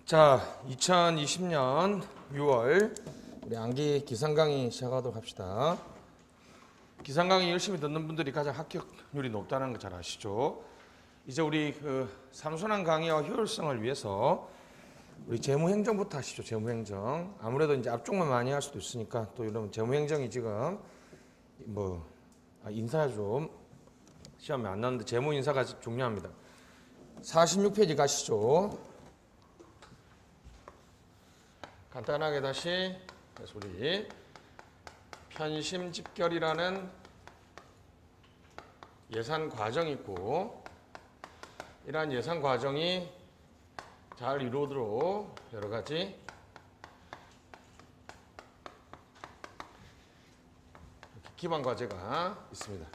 자, 2020년 6월 우리 암기 기상 강의 시작하도록 합시다. 기상 강의 열심히 듣는 분들이 가장 합격률이 높다는 거 잘 아시죠? 이제 우리 삼순환 강의와 효율성을 위해서 우리 재무행정부터 하시죠. 재무행정. 아무래도 이제 앞쪽만 많이 할 수도 있으니까 또 여러분 재무행정이 지금 인사 좀 시험에 안 나왔는데 재무인사가 중요합니다. 46페이지 가시죠. 간단하게 다시 우리 편심집결이라는 예산 과정이 있고, 이러한 예산 과정이 잘 이루어도록 여러 가지 기반 과제가 있습니다.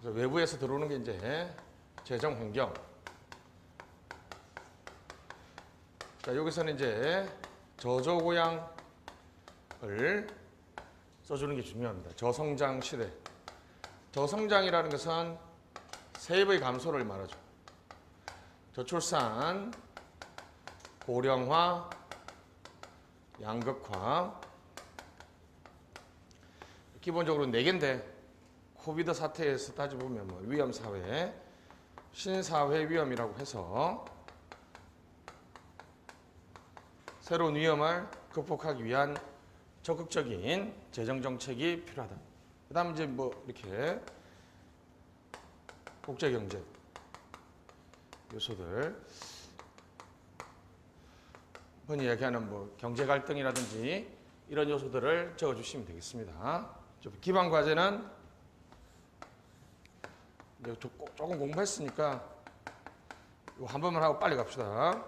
그래서 외부에서 들어오는 게 이제 재정 환경. 자, 여기서는 이제 저조고양을 써주는 게 중요합니다. 저성장 시대. 저성장이라는 것은 세입의 감소를 말하죠. 저출산, 고령화, 양극화. 기본적으로 4개인데 코비드 사태에서 따져보면 위험사회, 신사회 위험이라고 해서 새로운 위험을 극복하기 위한 적극적인 재정정책이 필요하다. 그 다음 이제 이렇게 국제경제 요소들, 흔히 얘기하는 경제 갈등이라든지 이런 요소들을 적어주시면 되겠습니다. 기반 과제는 조금 공부했으니까 이거 한 번만 하고 빨리 갑시다.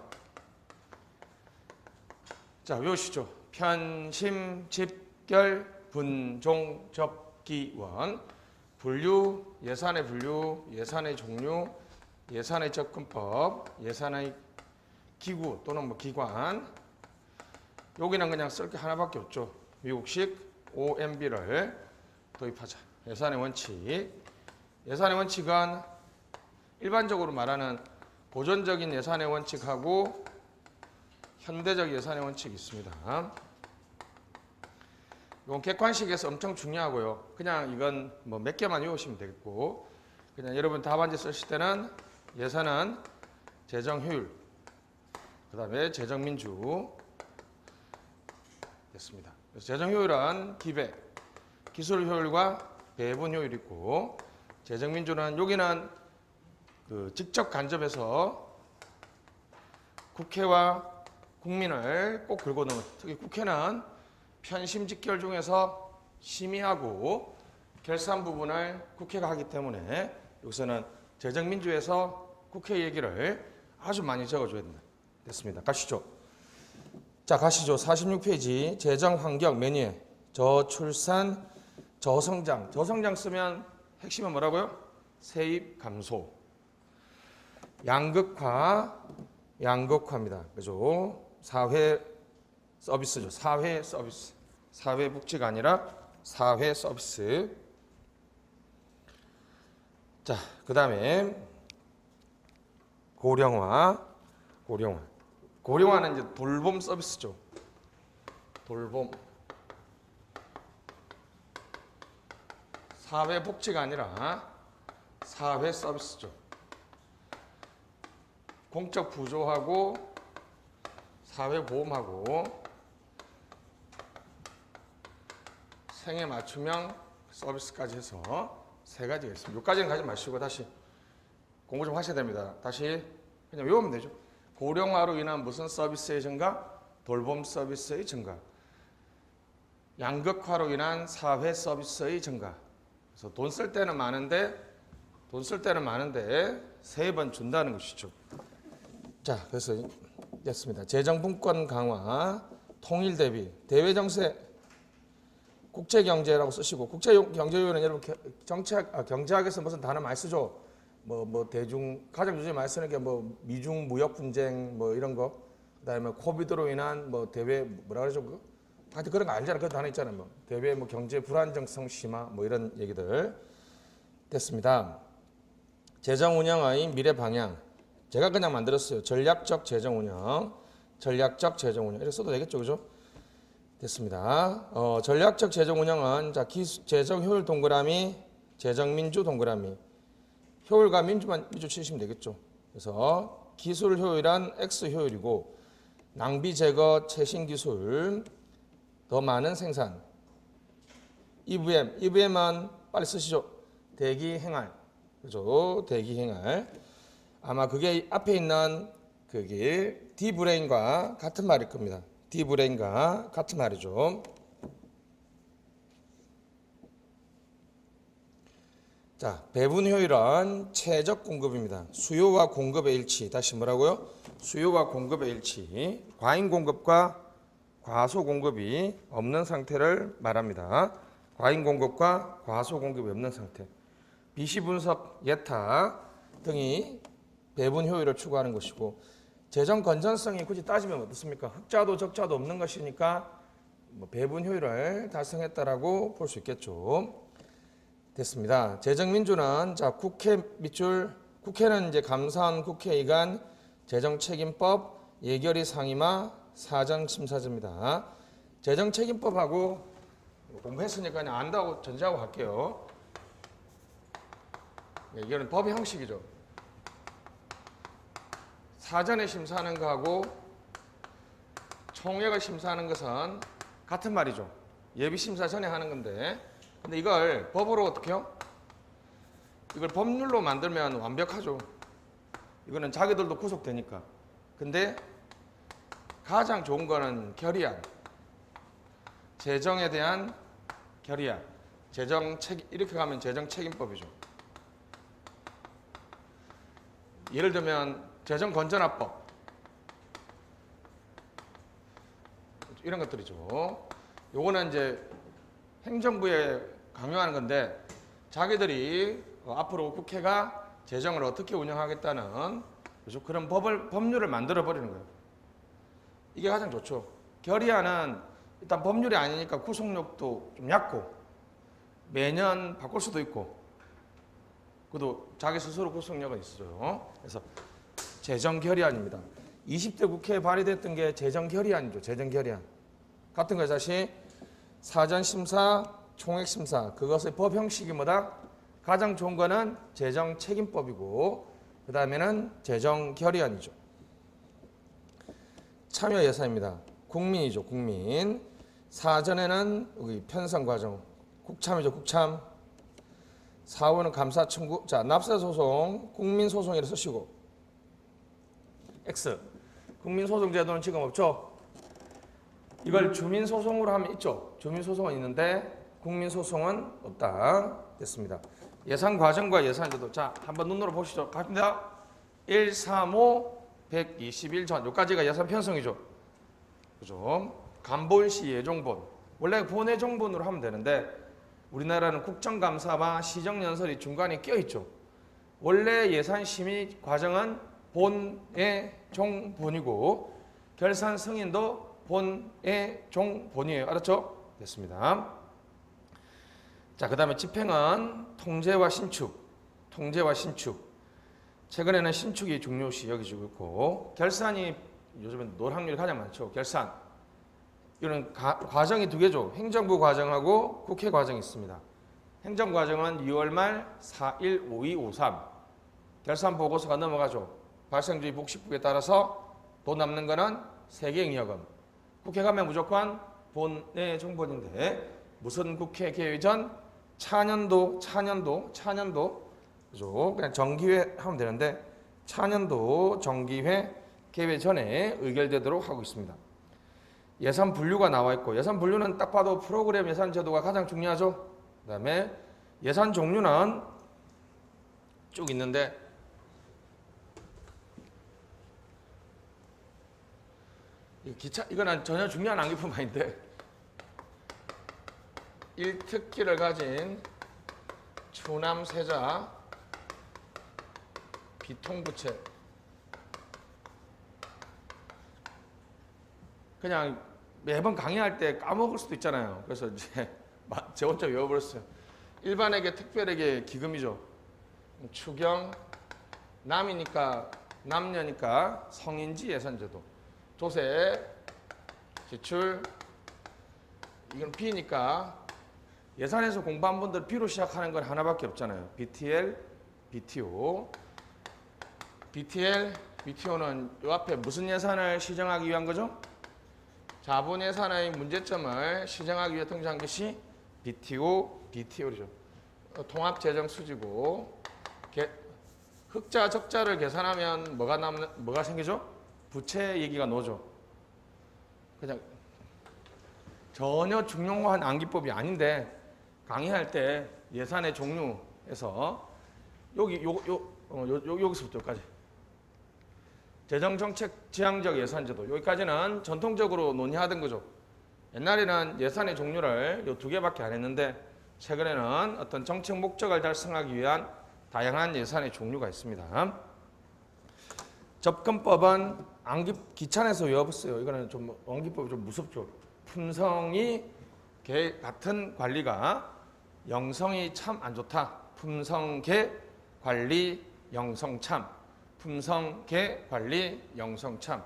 자, 외우시죠. 편심, 집결, 분종, 접기원, 분류, 예산의 분류, 예산의 종류, 예산의 접근법, 예산의 기구 또는 기관. 여기는 그냥 쓸 게 하나밖에 없죠. 미국식 OMB를 도입하자. 예산의 원칙. 예산의 원칙은 일반적으로 말하는 고전적인 예산의 원칙하고 현대적 예산의 원칙이 있습니다. 이건 객관식에서 엄청 중요하고요. 그냥 이건 몇 개만 외우시면 되겠고, 그냥 여러분 답안지 쓰실 때는 예산은 재정 효율, 그 다음에 재정 민주 됐습니다. 그래서 재정 효율은 기배, 기술 효율과 배분 효율이 있고, 재정 민주는 여기는 직접 간접해서 국회와 국민을 꼭 긁어놓은, 특히 국회는 편심직결 중에서 심의하고 결산 부분을 국회가 하기 때문에 여기서는 재정민주에서 국회 얘기를 아주 많이 적어줘야 된다. 됐습니다. 가시죠. 자, 가시죠. 46페이지 재정환경 메뉴에 저출산, 저성장. 저성장 쓰면 핵심은 뭐라고요? 세입 감소. 양극화입니다. 그죠? 사회 서비스죠. 사회 서비스. 사회 복지가 아니라 사회 서비스. 자, 그 다음에 고령화는 이제 돌봄 서비스죠. 돌봄. 사회 복지가 아니라 사회 서비스죠. 공적 부조하고 사회보험하고 생애 맞춤형 서비스까지 해서 3가지가 있습니다. 여기까지는 가지 마시고 다시 공부 좀 하셔야 됩니다. 다시 그냥 외우면 되죠. 고령화로 인한 무슨 서비스의 증가? 돌봄 서비스의 증가. 양극화로 인한 사회 서비스의 증가. 그래서 돈 쓸 때는 많은데 세입은 준다는 것이죠. 자, 그래서 됐습니다. 재정분권 강화, 통일 대비, 대외정세, 국제경제라고 쓰시고, 국제경제요는 여러분 경제학에서 무슨 단어 많이 쓰죠. 가장 요즘에 많이 쓰는 게 미중 무역 분쟁 이런 거, 그다음에 코비드로 인한 대외 뭐라 그러죠? 하여튼 그런 거 알잖아요. 그 단어 있잖아요. 대외 경제 불안정성 심화 이런 얘기들 됐습니다. 재정 운영의 미래 방향, 제가 그냥 만들었어요. 전략적 재정 운영. 전략적 재정 운영. 이렇게 써도 되겠죠, 그죠? 됐습니다. 전략적 재정 운영은 자 재정 효율 동그라미, 재정 민주 동그라미. 효율과 민주 치시면 되겠죠. 그래서 기술 효율은 X 효율이고 낭비 제거 최신 기술 더 많은 생산. EVM은 빨리 쓰시죠. 대기 행할. 그죠? 대기 행할. 아마 그게 앞에 있는 그게 D브레인과 같은 말일 겁니다. D브레인과 같은 말이죠. 자, 배분 효율은 최적 공급입니다. 수요와 공급의 일치. 다시 뭐라고요? 수요와 공급의 일치. 과잉 공급과 과소 공급이 없는 상태를 말합니다. 과잉 공급과 과소 공급이 없는 상태. 비시 분석, 예탁 등이 배분 효율을 추구하는 것이고 재정 건전성이 굳이 따지면 어떻습니까? 흑자도 적자도 없는 것이니까 배분 효율을 달성했다라고 볼 수 있겠죠. 됐습니다. 재정민주는 자 국회 밑줄 국회는 이제 감사원 국회의관 재정책임법 예결위 상임화 사전심사제입니다. 재정책임법하고 공부했으니까 그냥 안다고 전제하고 갈게요. 이거는 법의 형식이죠. 사전에 심사하는 거하고 총회가 심사하는 것은 같은 말이죠. 예비심사 전에 하는 건데 근데 이걸 법으로 어떻게 해요? 이걸 법률로 만들면 완벽하죠. 이거는 자기들도 구속되니까. 근데 가장 좋은 거는 결의안. 재정에 대한 결의안. 이렇게 가면 재정책임법이죠. 예를 들면 재정건전화법. 이런 것들이죠. 요거는 이제 행정부에 강요하는 건데 자기들이 앞으로 국회가 재정을 어떻게 운영하겠다는 그런 법률을 만들어 버리는 거예요. 이게 가장 좋죠. 결의안은 일단 법률이 아니니까 구속력도 좀 얕고 매년 바꿀 수도 있고 그래도 자기 스스로 구속력은 있어요. 그래서 재정결의안입니다. 20대 국회에 발의됐던 게 재정결의안이죠. 재정결의안. 같은 거 다시 사전심사, 총액심사 그것의 법 형식이 뭐다? 가장 좋은 거는 재정책임법이고 그 다음에는 재정결의안이죠. 참여예산입니다. 국민이죠. 국민. 사전에는 여기 편성과정 국참이죠. 국참. 4호는 감사 청구. 자, 납세소송 국민소송이라 쓰시고 X. 국민소송제도는 지금 없죠. 이걸 주민소송으로 하면 있죠. 주민소송은 있는데 국민소송은 없다. 됐습니다. 예산과정과 예산제도. 자, 한번 눈으로 보시죠. 갑니다. 135 121전. 여기까지가 예산 편성이죠. 그죠? 간본시 예종본. 원래 본예종본으로 하면 되는데 우리나라는 국정감사와 시정연설이 중간에 껴있죠. 원래 예산심의 과정은 본예종본이고 결산 승인도 본예종본이에요. 알았죠? 됐습니다. 자, 그 다음에 집행은 통제와 신축. 통제와 신축. 최근에는 신축이 중요시 여겨지고 있고 결산이 요즘엔 노락률이 가장 많죠. 결산. 이런 과정이 두 개죠. 행정부 과정하고 국회 과정이 있습니다. 행정과정은 6월 말 4일 5253 결산 보고서가 넘어가죠. 발생주의 복식국에 따라서 돈 남는 거는 세계잉여금. 국회 가면 무조건 본의 정본인데 무슨 국회 개회 전 차년도 그죠? 그냥 정기회 하면 되는데 차년도 정기회 개회 전에 의결되도록 하고 있습니다. 예산 분류가 나와 있고 예산 분류는 딱 봐도 프로그램 예산 제도가 가장 중요하죠. 그 다음에 예산 종류는 쭉 있는데 이거는 전혀 중요한 암기품 아닌데 1특기를 가진 추남세자 비통부채 그냥 매번 강의할 때 까먹을 수도 있잖아요. 그래서 이제 제 혼자 외워버렸어요. 일반에게 특별에게 기금이죠. 추경 남이니까 남녀니까 성인지 예산제도. 조세, 지출, 이건 B니까 예산에서 공부한 분들 B로 시작하는 건 하나밖에 없잖아요. BTL, BTO. BTL, BTO는 이 앞에 무슨 예산을 시정하기 위한 거죠? 자본 예산의 문제점을 시정하기 위해 등장한 것이 BTO, BTO죠. 통합 재정 수지고 흑자 적자를 계산하면 뭐가 생기죠? 부채 얘기가 나오죠. 그냥 전혀 중용화한 암기법이 아닌데 강의할 때 예산의 종류에서 여기서부터 여기까지 재정정책 지향적 예산제도 여기까지는 전통적으로 논의하던 거죠. 옛날에는 예산의 종류를 요 두 개밖에 안 했는데 최근에는 어떤 정책 목적을 달성하기 위한 다양한 예산의 종류가 있습니다. 접근법은 귀찮아서 외워봤어요. 이거는 좀 암기법이 좀 무섭죠. 품성이 개 같은 관리가 영성이 참 안 좋다. 품성개 관리 영성참. 품성개 관리 영성참.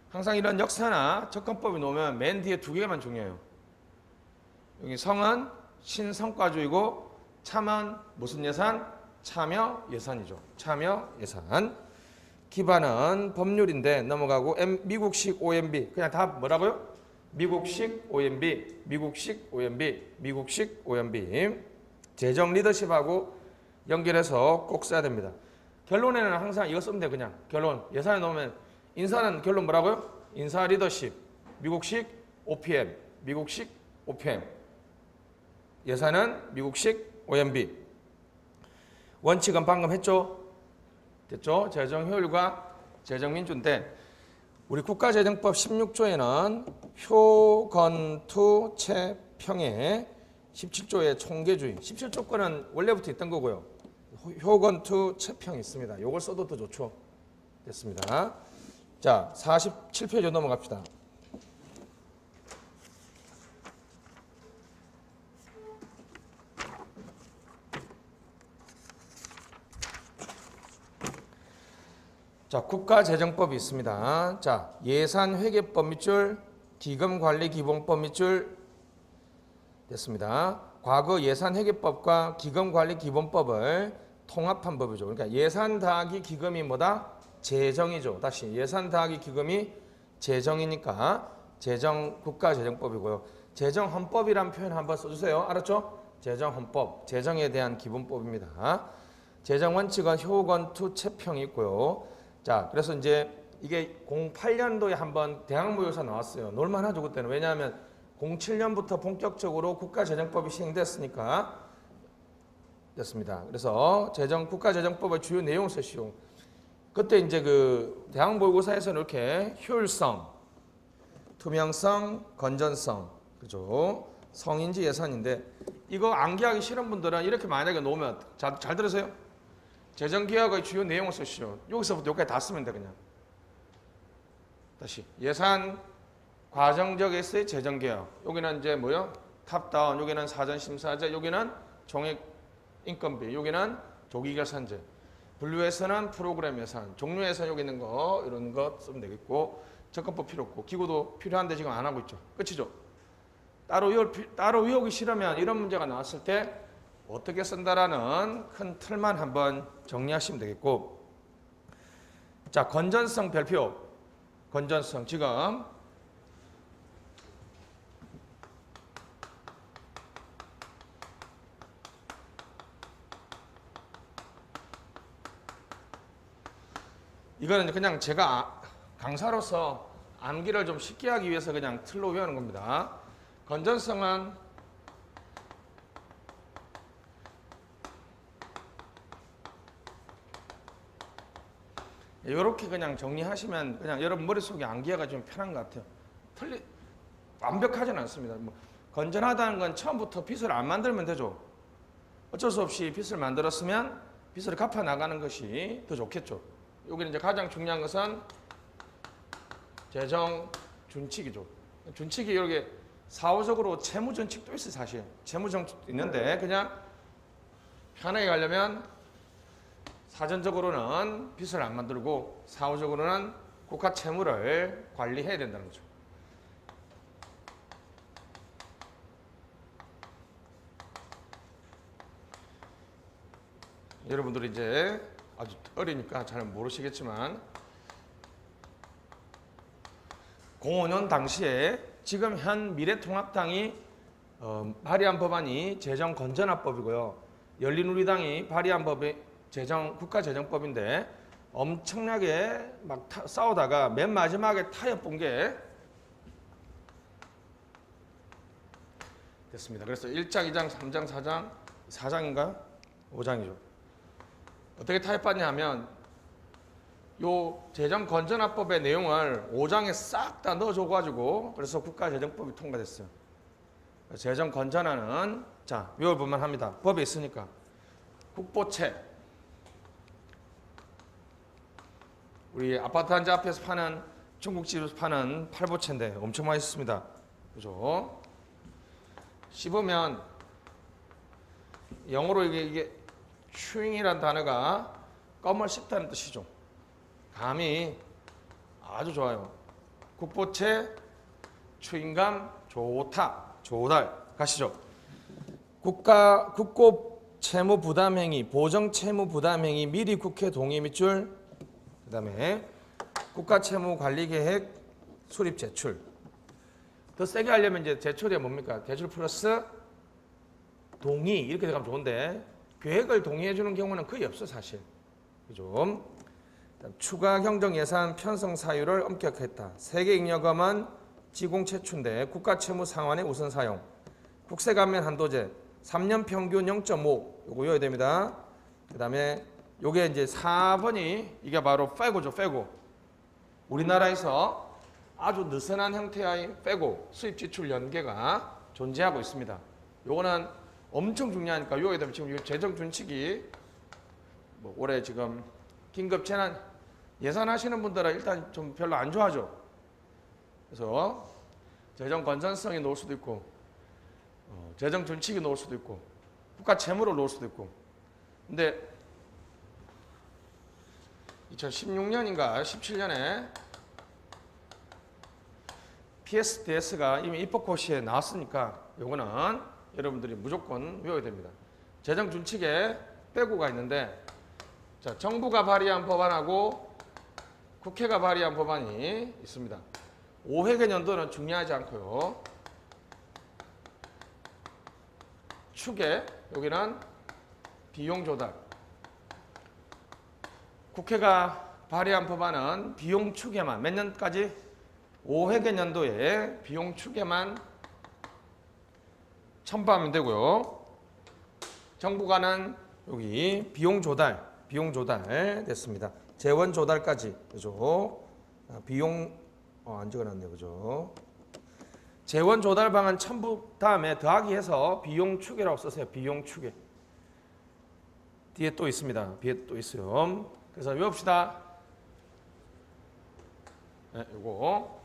항상 이런 역사나 접근법이 나오면 맨 뒤에 두 개만 중요해요. 여기 성은 신성과주의고 참은 무슨 예산? 참여 예산이죠. 참여 예산. 기반은 법률인데 넘어가고 미국식 OMB. 그냥 다 뭐라고요? 미국식 OMB, 미국식 OMB, 미국식 OMB. 재정 리더십하고 연결해서 꼭 써야 됩니다. 결론에는 항상 이거 쓰면 돼. 그냥 결론. 예산에 넣으면 인사는 결론 뭐라고요? 인사 리더십. 미국식 OPM, 미국식 OPM. 예산은 미국식 OMB. 원칙은 방금 했죠? 됐죠? 재정 효율과 재정 민주인데 우리 국가재정법 16조에는 효건투 채평의 17조의 총계주의 17조 거는 원래부터 있던 거고요. 효건투 채평이 있습니다. 이걸 써도 더 좋죠. 됐습니다. 자, 47페이지 넘어갑시다. 자, 국가재정법이 있습니다. 자, 예산회계법 밑줄, 기금관리기본법 밑줄 됐습니다. 과거 예산회계법과 기금관리기본법을 통합한 법이죠. 그러니까 예산 더하기 기금이 뭐다? 재정이죠. 다시 예산 더하기 기금이 재정이니까 재정 국가재정법이고요. 재정헌법이라는 표현 한번 써주세요. 알았죠? 재정헌법, 재정에 대한 기본법입니다. 재정원칙은 효건투 채평이 있고요. 자, 그래서 이제 이게 08년도에 한번 대학모의고사 나왔어요. 놀만하죠, 그때는. 왜냐하면 07년부터 본격적으로 국가재정법이 시행됐으니까 됐습니다. 그래서 국가재정법의 주요 내용을 쓰시오. 그때 이제 그 대학모의고사에서는 이렇게 효율성, 투명성, 건전성, 그죠? 성인지 예산인데 이거 암기하기 싫은 분들은 이렇게 만약에 놓으면 잘 들으세요. 재정개혁의 주요 내용을 쓰시오. 여기서부터 여기까지 다 쓰면 돼 그냥. 다시 예산 과정적에서의 재정개혁. 여기는 이제 뭐요? 탑다운. 여기는 사전심사제. 여기는 종액 인건비. 여기는 조기결산제. 분류에서는 프로그램 예산. 종류에서 여기 있는 거 이런 거 쓰면 되겠고 접근법 필요 없고 기구도 필요한데 지금 안 하고 있죠. 끝이죠. 따로 외우기 싫으면 이런 문제가 나왔을 때 어떻게 쓴다라는 큰 틀만 한번 정리하시면 되겠고 자, 건전성 별표. 건전성 지금 이거는 그냥 제가 강사로서 암기를 좀 쉽게 하기 위해서 그냥 틀로 외우는 겁니다. 건전성은 이렇게 그냥 정리하시면 그냥 여러분 머릿속에 암기하기가 좀 편한 것 같아요. 완벽하지는 않습니다. 뭐 건전하다는 건 처음부터 빚을 안 만들면 되죠. 어쩔 수 없이 빚을 만들었으면 빚을 갚아 나가는 것이 더 좋겠죠. 여기는 이제 가장 중요한 것은 재정 준칙이죠. 준칙이 이렇게 사후적으로 채무전칙도 있어요. 사실 채무전칙도 있는데 그냥 편하게 가려면 사전적으로는 빚을 안 만들고 사후적으로는 국가 채무를 관리해야 된다는 거죠. 여러분들이 이제 아주 어리니까 잘 모르시겠지만 05년 당시에 지금 현 미래통합당이 발의한 법안이 재정건전화법이고요. 열린우리당이 발의한 법이 국가재정법인데 엄청나게 막 싸우다가 맨 마지막에 타협 본 게 됐습니다. 그래서 1장, 2장, 3장, 4장, 4장인가? 5장이죠. 어떻게 타협받냐 하면 요 재정건전화법의 내용을 5장에 싹 다 넣어줘가지고 그래서 국가재정법이 통과됐어요. 재정건전화는 자 외워보면 합니다. 법에 있으니까 국보채, 우리 아파트 단지 앞에서 파는 중국집에서 파는 팔보채인데 엄청 맛있습니다. 그죠? 씹으면 영어로 이게 chewing이라는 단어가 껌을 씹다는 뜻이죠. 감이 아주 좋아요. 국보채, 추인감 좋다. 조달 가시죠. 국고 채무 부담 행위, 보정 채무 부담 행위, 미리 국회 동의 밑줄. 그다음에 국가 채무 관리 계획 수립 제출. 더 세게 하려면 이제 제출이 뭡니까? 제출 플러스 동의 이렇게 들어가면 좋은데 계획을 동의해 주는 경우는 거의 없어 사실. 그죠? 추가 경정 예산 편성 사유를 엄격했다. 세계 잉여금은 지공 채춘대 국가 채무 상환의 우선 사용. 국세 감면 한도제 3년 평균 0.5 요거 외워야 됩니다. 그다음에 요게 이제 4번이 이게 바로 페고죠. 페고. 우리나라에서 아주 느슨한 형태의 페고 수입 지출 연계가 존재하고 있습니다. 요거는 엄청 중요하니까 요에 대해 지금 재정 준칙이 뭐 올해 지금 긴급 재난 예산하시는 분들은 일단 좀 별로 안 좋아하죠. 그래서 재정 건전성이 놓을 수도 있고 재정 준칙이 놓을 수도 있고 국가 채무를 놓을 수도 있고 근데 2016년인가 17년에 PSDS가 이미 입법고시에 나왔으니까 요거는 여러분들이 무조건 외워야 됩니다. 재정 준칙에 빼고가 있는데 자, 정부가 발의한 법안하고 국회가 발의한 법안이 있습니다. 5회계 연도는 중요하지 않고요. 추계, 여기는 비용 조달. 국회가 발의한 법안은 비용 추계만 몇 년까지? 5회계 연도에 비용 추계만 첨부하면 되고요. 정부가는 여기 비용 조달 됐습니다. 재원 조달까지 그죠? 비용 안 적어놨네요, 그죠? 재원 조달 방안 첨부 다음에 더하기 해서 비용 추계라고 쓰세요. 비용 추계. 뒤에 또 있습니다. 뒤에 또 있어요. 그래서 외웁시다. 네, 요거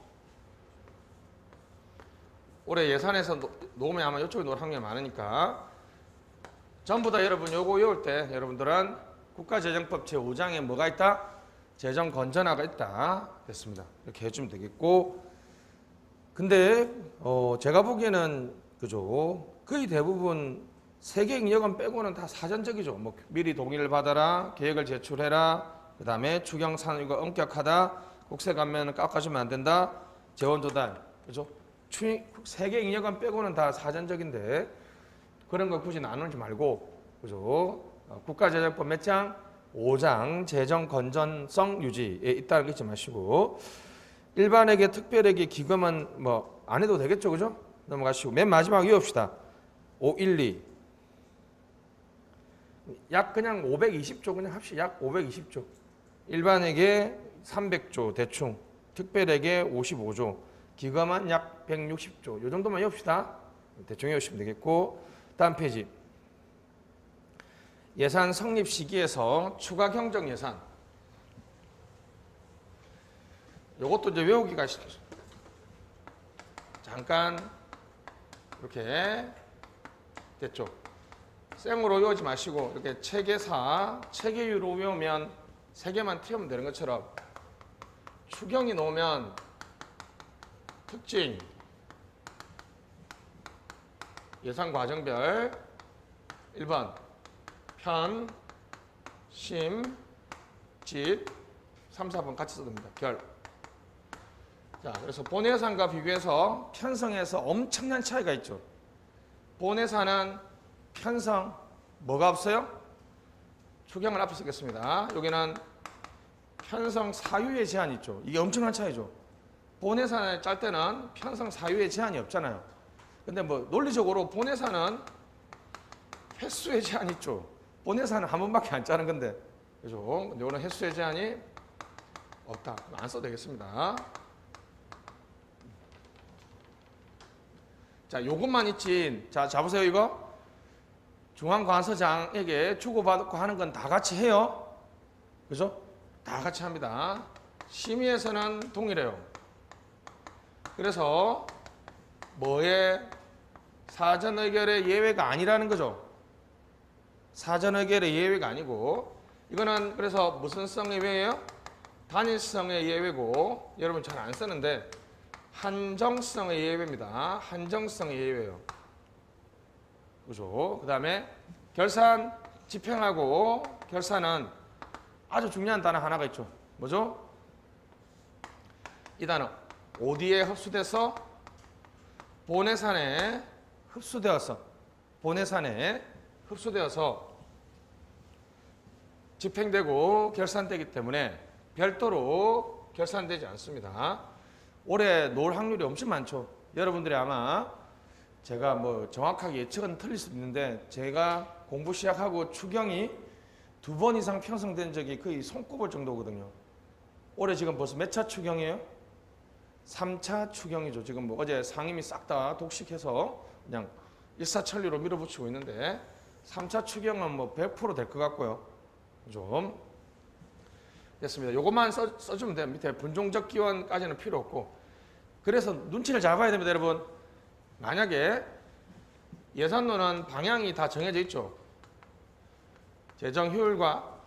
올해 예산에서 놓으면 아마 이쪽에 놓을 확률이 많으니까 전부 다 여러분 요거 외울 때 여러분들은 국가재정법 제5장에 뭐가 있다? 재정 건전화가 있다. 됐습니다. 이렇게 해주면 되겠고 근데 제가 보기에는 그죠? 거의 대부분 세계 잉여금 빼고는 다 사전적이죠. 뭐 미리 동의를 받아라, 계획을 제출해라, 그 다음에 추경 산유가 엄격하다, 국세 감면은 깎아주면 안 된다, 재원 조달, 그죠? 세계 잉여금 빼고는 다 사전적인데 그런 거 굳이 나누지 말고, 그죠? 국가재정법 몇 장? 5장 재정 건전성 유지에 있다는 거 잊지 마시고 일반에게 특별에게 기금은 뭐 안 해도 되겠죠, 그죠? 넘어가시고 맨 마지막 외웁시다. 512 약 그냥 520조 그냥 합시다. 약 520조. 일반에게 300조 대충, 특별에게 55조, 기금은 약 160조. 이 정도만 외웁시다. 대충 외우시면 되겠고 다음 페이지. 예산 성립 시기에서 추가 경정 예산. 이것도 이제 외우기가 잠깐 이렇게 됐죠. 생으로 외우지 마시고 이렇게 체계사, 체계유로 외우면 세 개만 튀우면 되는 것처럼 추경이 나오면 특징, 예상 과정별 1번 편, 심, 집 3, 4번 같이 써도 됩니다. 별. 자, 그래서 본예산과 비교해서 편성에서 엄청난 차이가 있죠. 본예산은 편성 뭐가 없어요? 추경을 앞에 쓰겠습니다. 여기는 편성 사유의 제한이 있죠. 이게 엄청난 차이죠. 본예산을 짤 때는 편성 사유의 제한이 없잖아요. 근데 뭐 논리적으로 본예산은 횟수의 제한이 있죠. 본예산은 한 번밖에 안 짜는 건데, 그죠? 근데 이거는 횟수의 제한이 없다. 안 써도 되겠습니다. 자, 요것만 있지. 자, 잡으세요, 이거. 중앙관서장에게 주고받고 하는 건 다 같이 해요. 그죠? 다 같이 합니다. 심의에서는 동일해요. 그래서 뭐의 사전 의결의 예외가 아니라는 거죠. 사전 의결의 예외가 아니고, 이거는 그래서 무슨 성의 예외예요? 단일성의 예외고, 여러분 잘 안 쓰는데 한정성의 예외입니다. 한정성의 예외예요. 그죠? 그 다음에 결산, 집행하고 결산은 아주 중요한 단어 하나가 있죠. 뭐죠? 이 단어. 어디에 흡수돼서? 본예산에 흡수되어서, 본예산에 흡수되어서 집행되고 결산되기 때문에 별도로 결산되지 않습니다. 올해 놓을 확률이 엄청 많죠. 여러분들이 아마 제가 뭐 정확하게 예측은 틀릴 수 있는데, 제가 공부 시작하고 추경이 2번 이상 편성된 적이 거의 손꼽을 정도거든요. 올해 지금 벌써 몇 차 추경이에요? 3차 추경이죠. 지금 뭐 어제 상임위 싹 다 독식해서 그냥 일사천리로 밀어붙이고 있는데, 3차 추경은 뭐 100% 될 것 같고요. 좀 됐습니다. 요것만 써주면 돼요. 밑에 분종적 기원까지는 필요 없고. 그래서 눈치를 잡아야 됩니다, 여러분. 만약에 예산론은 방향이 다 정해져 있죠. 재정 효율과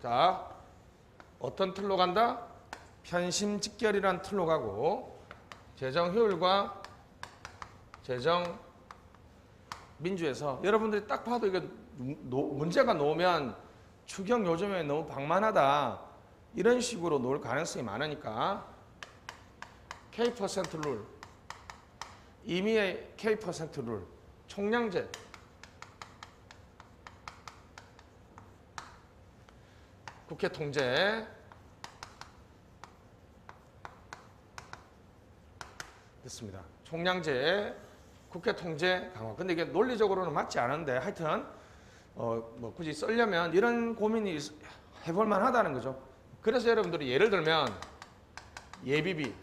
자, 어떤 틀로 간다? 편심직결이란 틀로 가고, 재정 효율과 재정 민주에서 여러분들이 딱 봐도 이거 문제가 나오면 추경 요즘에 너무 방만하다 이런 식으로 놓을 가능성이 많으니까 K% 룰, 임의의 K% 룰, 총량제, 국회 통제 됐습니다. 총량제, 국회 통제 강화. 근데 이게 논리적으로는 맞지 않은데 하여튼 뭐 굳이 쓰려면 이런 고민이 해볼 만하다는 거죠. 그래서 여러분들이 예를 들면 예비비,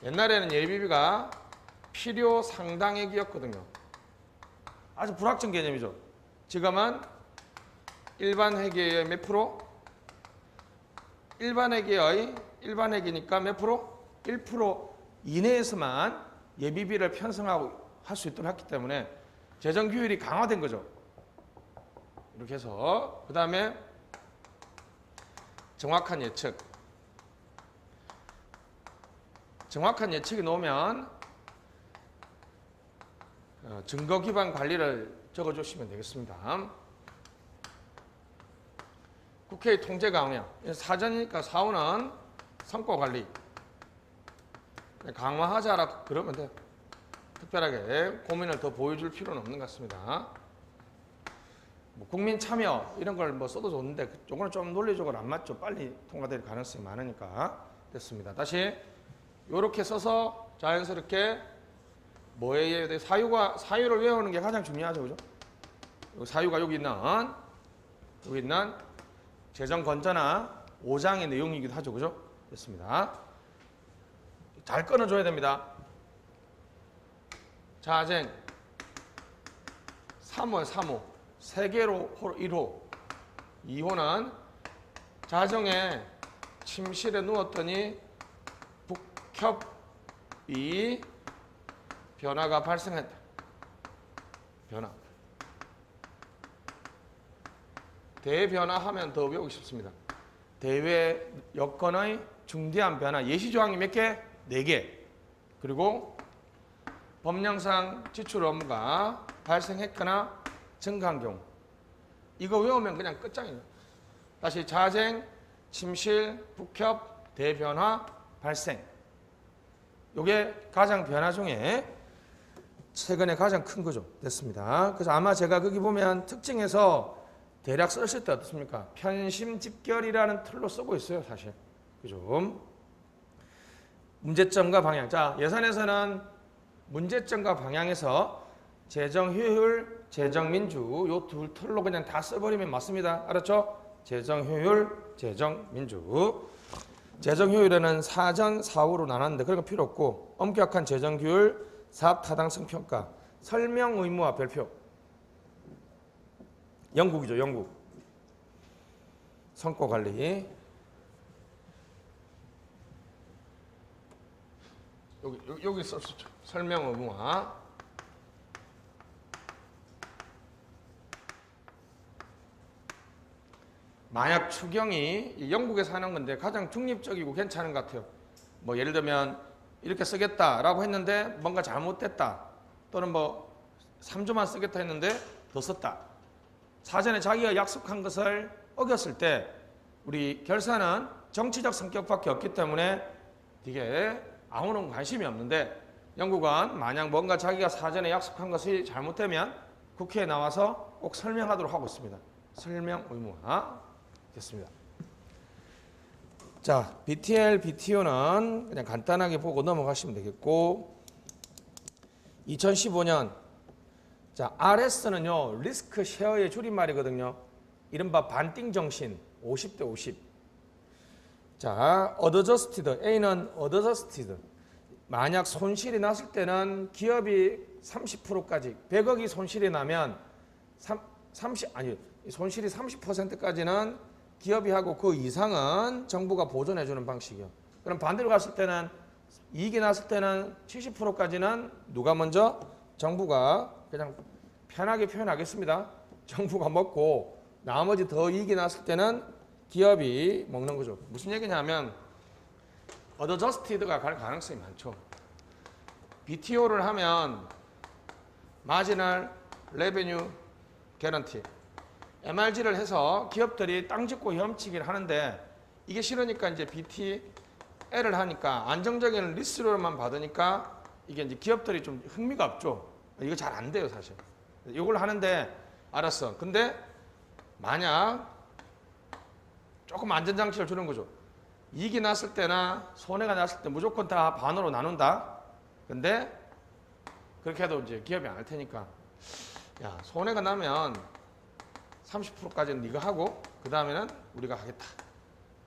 옛날에는 예비비가 필요 상당액이었거든요. 아주 불확정 개념이죠. 지금은 일반 회계의 몇 프로? 일반 회계의 일반 회계니까 몇 프로? 1% 이내에서만 예비비를 편성하고 할 수 있도록 했기 때문에 재정 규율이 강화된 거죠. 이렇게 해서 그 다음에 정확한 예측. 정확한 예측이 나오면 증거 기반 관리를 적어주시면 되겠습니다. 국회의 통제 강화. 사전이니까 사후는 성과 관리. 강화하자라 그러면 돼요. 특별하게 고민을 더 보여줄 필요는 없는 것 같습니다. 뭐 국민 참여 이런 걸 뭐 써도 좋은데 그거는 좀 논리적으로 안 맞죠. 빨리 통과될 가능성이 많으니까. 됐습니다. 다시 이렇게 써서 자연스럽게 뭐에 대해 사유를 외우는 게 가장 중요하죠. 그죠? 사유가 여기 있는 재정 건전화 5장의 내용이기도 하죠. 그죠? 됐습니다. 잘 끊어줘야 됩니다. 자쟁 3호 3호 3개로 1호 2호는 자정에 침실에 누웠더니 북협이 변화가 발생했다. 변화. 대변화하면 더 외우기 쉽습니다. 대외 여건의 중대한 변화. 예시조항이 몇 개? 4개. 그리고 법령상 지출 업무가 발생했거나 증가한 경우. 이거 외우면 그냥 끝장이에요. 다시 자생, 침실, 북협, 대변화, 발생. 이게 가장 변화 중에 최근에 가장 큰 거죠. 됐습니다. 그래서 아마 제가 거기 보면 특징에서 대략 썼을 때 어떻습니까? 편심집결이라는 틀로 쓰고 있어요, 사실. 그죠? 문제점과 방향. 자, 예산에서는 문제점과 방향에서 재정 효율, 재정 민주 요 두 틀로 그냥 다 써버리면 맞습니다. 알았죠? 재정 효율, 재정 민주. 재정 효율에는 사전, 사후로 나눴는데 그런 거 필요 없고 엄격한 재정 규율, 사업 타당성 평가, 설명 의무화 별표. 영국이죠, 영국. 성과 관리. 여기 썼었죠. 설명 의무화. 만약 추경이 영국에서 하는 건데 가장 중립적이고 괜찮은 것 같아요. 뭐 예를 들면 이렇게 쓰겠다라고 했는데 뭔가 잘못됐다. 또는 뭐 3조만 쓰겠다 했는데 더 썼다. 사전에 자기가 약속한 것을 어겼을 때 우리 결산은 정치적 성격밖에 없기 때문에 이게 아무런 관심이 없는데 영국은 만약 뭔가 자기가 사전에 약속한 것이 잘못되면 국회에 나와서 꼭 설명하도록 하고 있습니다. 설명 의무화 됐습니다. 자, BTL, BTO는 그냥 간단하게 보고 넘어가시면 되겠고 2015년 자, RS는요, 리스크 쉐어의 줄임말이거든요. 이른바 반띵 정신, 50대 50. 자, 어드저스티드, A는 어드저스티드. 만약 손실이 났을 때는 기업이 30%까지, 100억이 손실이 나면 손실이 30%까지는 기업이 하고 그 이상은 정부가 보존해주는 방식이요. 그럼 반대로 갔을 때는 이익이 났을 때는 70%까지는 누가 먼저? 정부가 그냥 편하게 표현하겠습니다. 정부가 먹고 나머지 더 이익이 났을 때는 기업이 먹는 거죠. 무슨 얘기냐면 어드저스티드가 갈 가능성이 많죠. BTO를 하면 마지널 레베뉴 개런티 MRG를 해서 기업들이 땅 짓고 헤엄치기를 하는데 이게 싫으니까 이제 BTL을 하니까 안정적인 리스로만 받으니까 이게 이제 기업들이 좀 흥미가 없죠. 이거 잘 안 돼요, 사실. 이걸 하는데 알았어. 근데 만약 조금 안전장치를 주는 거죠. 이익이 났을 때나 손해가 났을 때 무조건 다 반으로 나눈다. 근데 그렇게 해도 이제 기업이 안 할 테니까 야, 손해가 나면 30%까지는 네가 하고 그 다음에는 우리가 하겠다.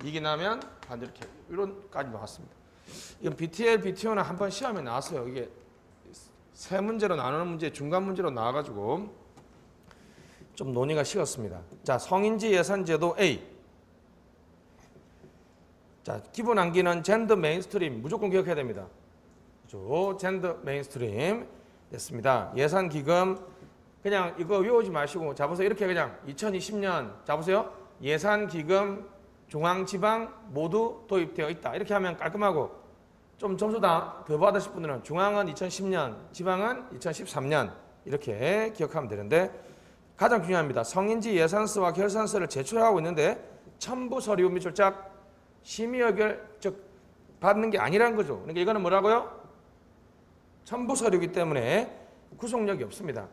이익이 나면 반대로 이렇게 이런까지 나왔습니다. 이건 BTL, BTO는 한번 시험에 나왔어요. 이게 세 문제로 나누는 문제, 중간 문제로 나와가지고 좀 논의가 쉬웠습니다. 자, 성인지 예산제도 A. 자, 기본 암기는 젠더 메인스트림 무조건 기억해야 됩니다. 그죠? 젠더 메인스트림 됐습니다. 예산기금 그냥 이거 외우지 마시고 잡으세요. 이렇게 그냥 2020년 잡으세요. 예산기금 중앙지방 모두 도입되어 있다. 이렇게 하면 깔끔하고 좀 점수 더 받으실 분들은 중앙은 2010년, 지방은 2013년 이렇게 기억하면 되는데 가장 중요합니다. 성인지 예산서와 결산서를 제출하고 있는데 첨부 서류 및 출작 심의 의결 즉 받는 게 아니라는 거죠. 그러니까 이거는 뭐라고요? 첨부 서류이기 때문에 구속력이 없습니다.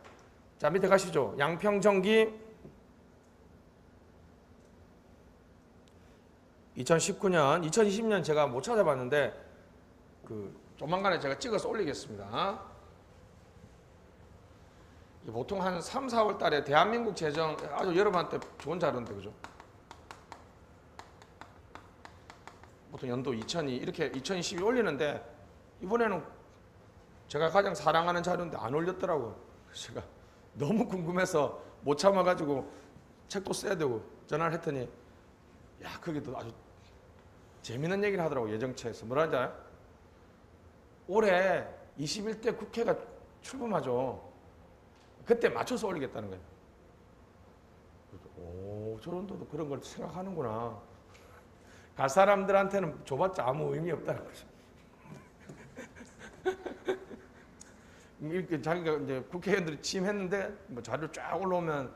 자, 밑에 가시죠. 양평정기 2019년, 2020년 제가 못 찾아봤는데 조만간에 제가 찍어서 올리겠습니다. 보통 한 3, 4월 달에 대한민국 재정 아주 여러분한테 좋은 자료인데 그죠? 보통 연도 2002 이렇게 2022 올리는데 이번에는 제가 가장 사랑하는 자료인데 안 올렸더라고요. 제가 너무 궁금해서 못 참아가지고 책도 써야 되고 전화를 했더니 야, 거기도 아주 재미있는 얘기를 하더라고. 예정처에서 뭐라는지 알아요? 올해 21대 국회가 출범하죠. 그때 맞춰서 올리겠다는 거예요. 오, 저런데도 그런 걸 생각하는구나. 갈 사람들한테는 줘봤자 아무 의미 없다는 거죠. 이렇게 자기가 이제 국회의원들이 취임했는데 뭐 자료 쫙 올라오면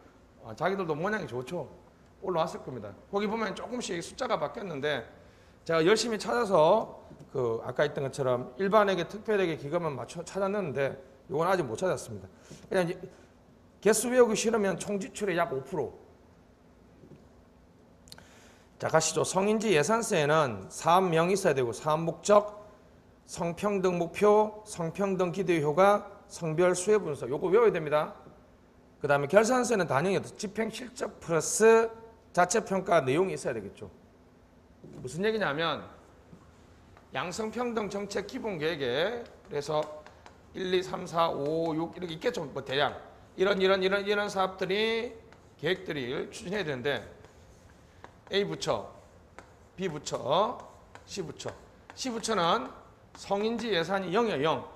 자기들도 모양이 좋죠. 올라왔을 겁니다. 거기 보면 조금씩 숫자가 바뀌었는데 제가 열심히 찾아서 그 아까 있던 것처럼 일반에게 특별에게 기금은 맞춰 찾았는데 이건 아직 못 찾았습니다. 그냥 개수 외우기 싫으면 총 지출의 약 5%. 자, 가시죠. 성인지 예산서에는 사업명이 있어야 되고 사업 목적, 성평등 목표, 성평등 기대 효과, 성별 수혜 분석. 요거 외워야 됩니다. 그 다음에 결산서에는 단위가 집행 실적 플러스 자체 평가 내용이 있어야 되겠죠. 무슨 얘기냐면 양성평등 정책 기본 계획에 그래서 1, 2, 3, 4, 5, 6 이렇게 있겠죠. 뭐 대략 이런 사업들이 계획들이 추진해야 되는데 A 부처, B 부처, C 부처. C 부처는 성인지 예산이 0이에요. 0.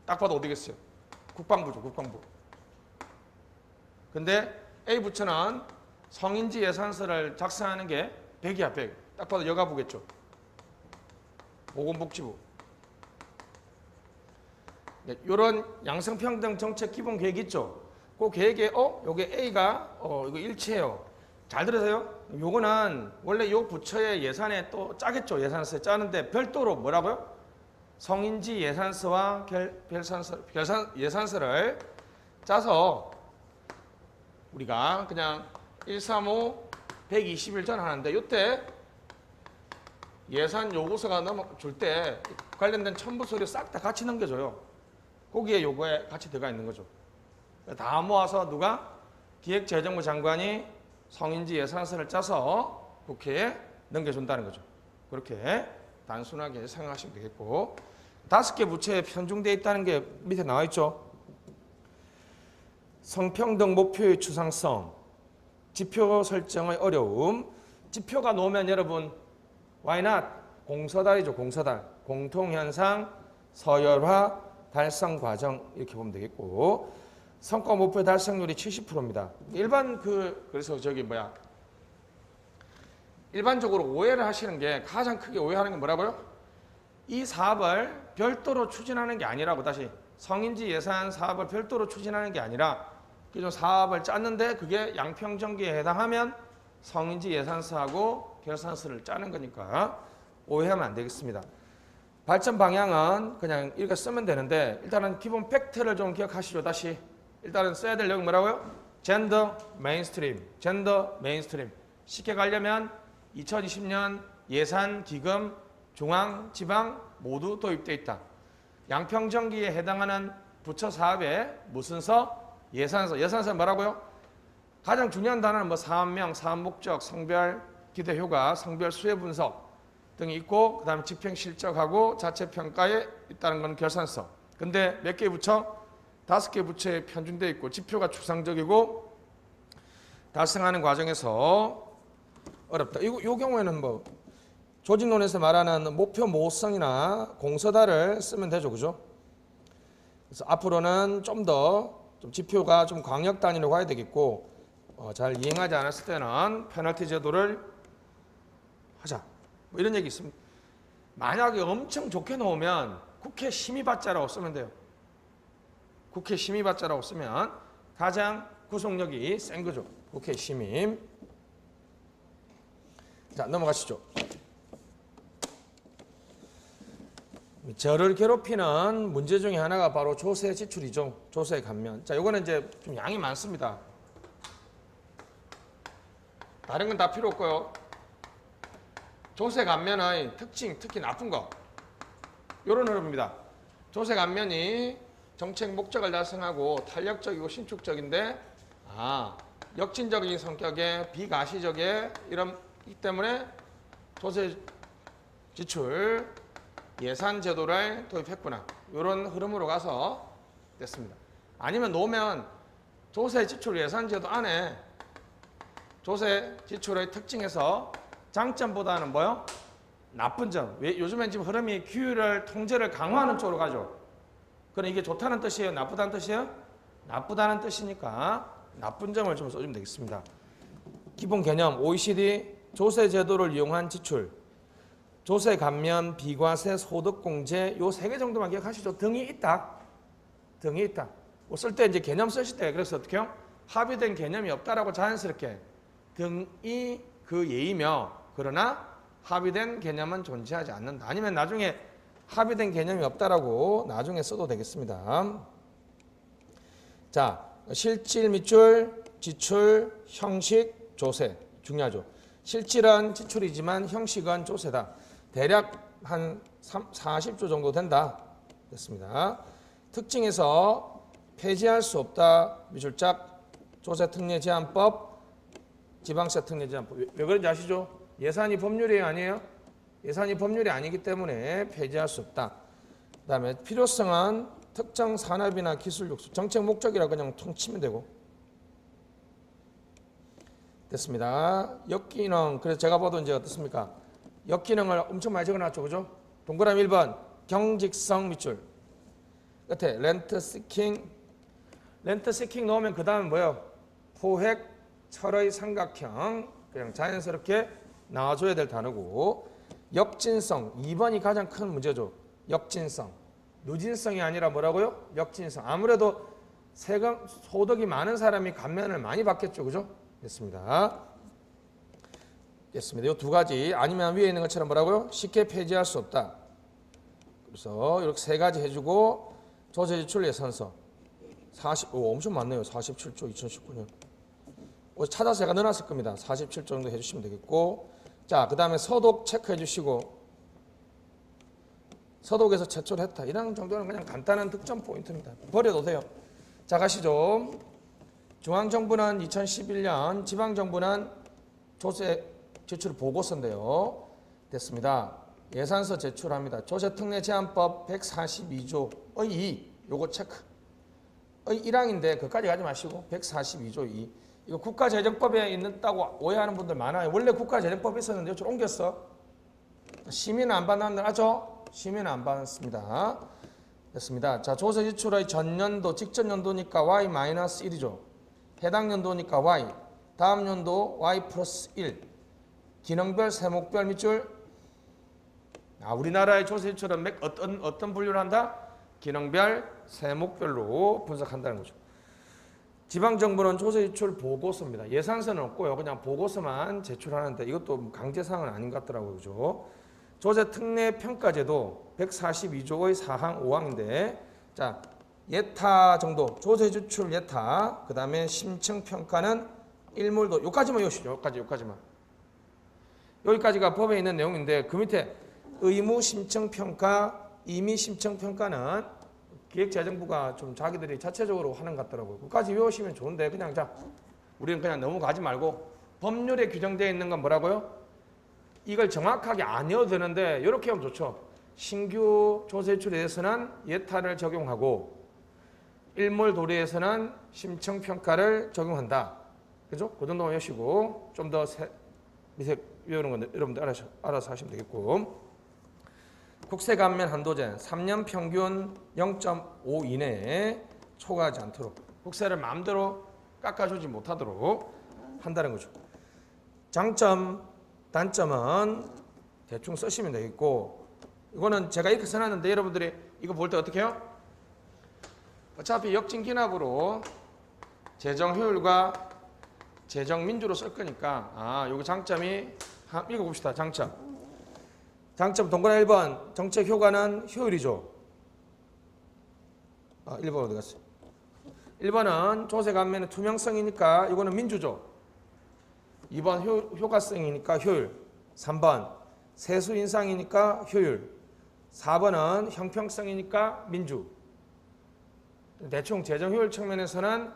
딱 봐도 어디겠어요? 국방부죠. 국방부. 근데 A 부처는 성인지 예산서를 작성하는 게 100이야. 100. 딱 봐도 여가부겠죠. 보건복지부. 이런 양성평등 정책 기본 계획 있죠. 그 계획에 요게 A가 이거 일치해요. 잘 들으세요. 요거는 원래 요 부처의 예산에 또 짜겠죠. 예산서에 짜는데 별도로 뭐라고요? 성인지 예산서와 예산서를 짜서 우리가 그냥 135 120일 전 하는데 요때 예산 요구서가 줄 때 관련된 첨부 서류 싹 다 같이 넘겨줘요. 거기에 요거에 같이 들어가 있는 거죠. 다 모아서 누가 기획재정부 장관이 성인지 예산서를 짜서 국회에 넘겨준다는 거죠. 그렇게 단순하게 생각하시면 되겠고 5개 부처에 편중되어 있다는 게 밑에 나와 있죠. 성평등 목표의 추상성, 지표 설정의 어려움. 지표가 놓으면 여러분 why not? 공서달이죠. 공서달. 공통현상, 서열화, 달성 과정 이렇게 보면 되겠고 성과 목표 달성률이 70%입니다. 그래서 일반적으로 오해를 하시는 게 가장 크게 오해하는 게 뭐라고요? 이 사업을 별도로 추진하는 게 아니라고 다시 성인지 예산 사업을 별도로 추진하는 게 아니라 기존 사업을 짰는데 그게 양평정기에 해당하면 성인지 예산서하고 결산서를 짜는 거니까 오해하면 안 되겠습니다. 발전 방향은 그냥 이렇게 쓰면 되는데 일단은 기본 팩트를 좀 기억하시죠. 다시 일단은 써야 될 내용 뭐라고요? 젠더 메인스트림. 젠더 메인스트림. 쉽게 가려면 2020년 예산 기금 중앙 지방 모두 도입되어 있다. 양평정기에 해당하는 부처 사업에 무슨 서? 예산서. 예산서 뭐라고요? 가장 중요한 단어는 뭐 사업명, 사업 목적, 성별 기대 효과, 성별 수혜 분석 등이 있고 그다음에 집행 실적하고 자체 평가에 있다는 건 결산서. 근데 몇 개 부처? 5개 부처에 편중되어 있고 지표가 추상적이고 달성하는 과정에서 어렵다. 이 경우에는 뭐 조직론에서 말하는 목표 모호성이나 공서달을 쓰면 되죠. 그죠? 그래서 앞으로는 좀 더 지표가 좀 광역 단위로 가야 되겠고 잘 이행하지 않았을 때는 페널티 제도를 하자. 뭐 이런 얘기 있습니다. 만약에 엄청 좋게 놓으면 국회 심의받자라고 쓰면 돼요. 국회 심의받자라고 쓰면 가장 구속력이 센 거죠. 국회 심의. 자, 넘어가시죠. 저를 괴롭히는 문제 중에 하나가 바로 조세 지출이죠. 조세 감면. 자, 요거는 이제 좀 양이 많습니다. 다른 건 다 필요 없고요. 조세 감면의 특징, 특히 나쁜 거. 요런 흐름입니다. 조세 감면이 정책 목적을 달성하고 탄력적이고 신축적인데 역진적인 성격의 비가시적의 이기 때문에 조세 지출 예산 제도를 도입했구나. 이런 흐름으로 가서 됐습니다. 아니면 놓으면 조세 지출 예산 제도 안에 조세 지출의 특징에서 장점보다는 뭐요? 나쁜 점. 왜 요즘엔 지금 흐름이 규율을 통제를 강화하는 쪽으로 가죠. 그럼 이게 좋다는 뜻이에요? 나쁘다는 뜻이에요? 나쁘다는 뜻이니까 나쁜 점을 좀 써주면 되겠습니다. 기본 개념 OECD 조세 제도를 이용한 지출, 조세 감면, 비과세, 소득공제 요 세 개 정도만 기억하시죠. 등이 있다. 등이 있다. 뭐 쓸 때 이제 개념 쓰실 때 그래서 어떻게 해요? 합의된 개념이 없다라고 자연스럽게 등이 그 예이며 그러나 합의된 개념은 존재하지 않는다. 아니면 나중에 합의된 개념이 없다라고 나중에 써도 되겠습니다. 자, 실질 밑줄, 지출, 형식, 조세 중요하죠. 실질은 지출이지만 형식은 조세다. 대략 한 40조 정도 된다. 됐습니다. 특징에서 폐지할 수 없다. 미술작, 조세특례제한법, 지방세 특례제한법. 왜 그런지 아시죠? 예산이 법률이 아니에요? 예산이 법률이 아니기 때문에 폐지할 수 없다. 그 다음에 필요성은 특정 산업이나 기술 육수, 정책 목적이라 그냥 통 치면 되고. 됐습니다. 역기능, 그래서 제가 봐도 이제 어떻습니까? 역기능을 엄청 많이 적어놨죠, 그죠? 동그라미 1번, 경직성 밑줄. 끝에 렌트 시킹 넣으면 그 다음에 뭐예요? 포획, 철의 삼각형, 그냥 자연스럽게 나와줘야 될 단어고. 역진성, 2번이 가장 큰 문제죠. 역진성. 누진성이 아니라 뭐라고요? 역진성. 아무래도 세금, 소득이 많은 사람이 감면을 많이 받겠죠, 그죠? 됐습니다. 됐습니다. 이 두 가지. 아니면 위에 있는 것처럼 뭐라고요? 쉽게 폐지할 수 없다. 그래서 이렇게 세 가지 해주고 조세지출 예산서 40, 엄청 많네요. 47조 2019년. 찾아서 제가 넣어놨을 겁니다. 47조 정도 해주시면 되겠고. 자, 그 다음에 서독 체크해 주시고 서독에서 제출을 했다. 이런 정도는 그냥 간단한 득점 포인트입니다. 버려도 돼요. 자, 가시죠. 중앙정부는 2011년, 지방정부는 조세 제출 보고서인데요. 됐습니다. 예산서 제출합니다. 조세특례제한법 142조의 2, 요거 체크. 1항인데 그까지 가지 마시고 142조 2. 이거 국가재정법에 있다고 오해하는 분들 많아요. 원래 국가재정법에 있었는데 좀 옮겼어. 시민은 안 받는 분 아죠? 시민은 안 받습니다. 됐습니다. 자, 조세지출의 전년도, 직전 연도니까 Y-1이죠. 해당 연도니까 Y. 다음 연도 Y 플러스 1. 기능별, 세목별 밑줄. 우리나라의 조세지출은 어떤 분류를 한다? 기능별, 세목별로 분석한다는 거죠. 지방정부는 조세지출 보고서입니다. 예산서는 없고요. 그냥 보고서만 제출하는데 이것도 강제사항은 아닌 것 같더라고요. 그죠? 조세특례평가제도 142조의 4항 5항인데 자, 예타 정도, 조세지출 예타, 그 다음에 심층평가는 일몰도, 요까지만 요시죠. 요까지만. 여기까지가 법에 있는 내용인데 그 밑에 의무심층평가, 임의심층평가는 기획재정부가 좀 자기들이 자체적으로 하는 것 같더라고요. 그까지 외우시면 좋은데 그냥 자, 우리는 그냥 넘어가지 말고 법률에 규정되어 있는 건 뭐라고요? 이걸 정확하게 안 외워도 되는데 이렇게 하면 좋죠. 신규 조세출에 대해서는 예타를 적용하고 일몰 도리에서는 심층평가를 적용한다. 그죠? 그 정도만 외우시고 좀 더 밑에 외우는 건 여러분들 알아서 하시면 되겠고. 국세 감면 한도제 3년 평균 0.5 이내에 초과하지 않도록 국세를 마음대로 깎아주지 못하도록 한다는 거죠. 장점, 단점은 대충 쓰시면 되겠고 이거는 제가 이렇게 써놨는데 여러분들이 이거 볼 때 어떻게 해요? 어차피 역진기납으로 재정 효율과 재정 민주로 쓸 거니까 요거 장점이 한번 읽어봅시다. 장점 동그라미 1번 정책 효과는 효율이죠. 1번 어디 갔어요? 1번은 조세 감면의 투명성이니까 이거는 민주죠. 2번 효과성이니까 효율. 3번 세수 인상이니까 효율. 4번은 형평성이니까 민주. 대충 재정 효율 측면에서는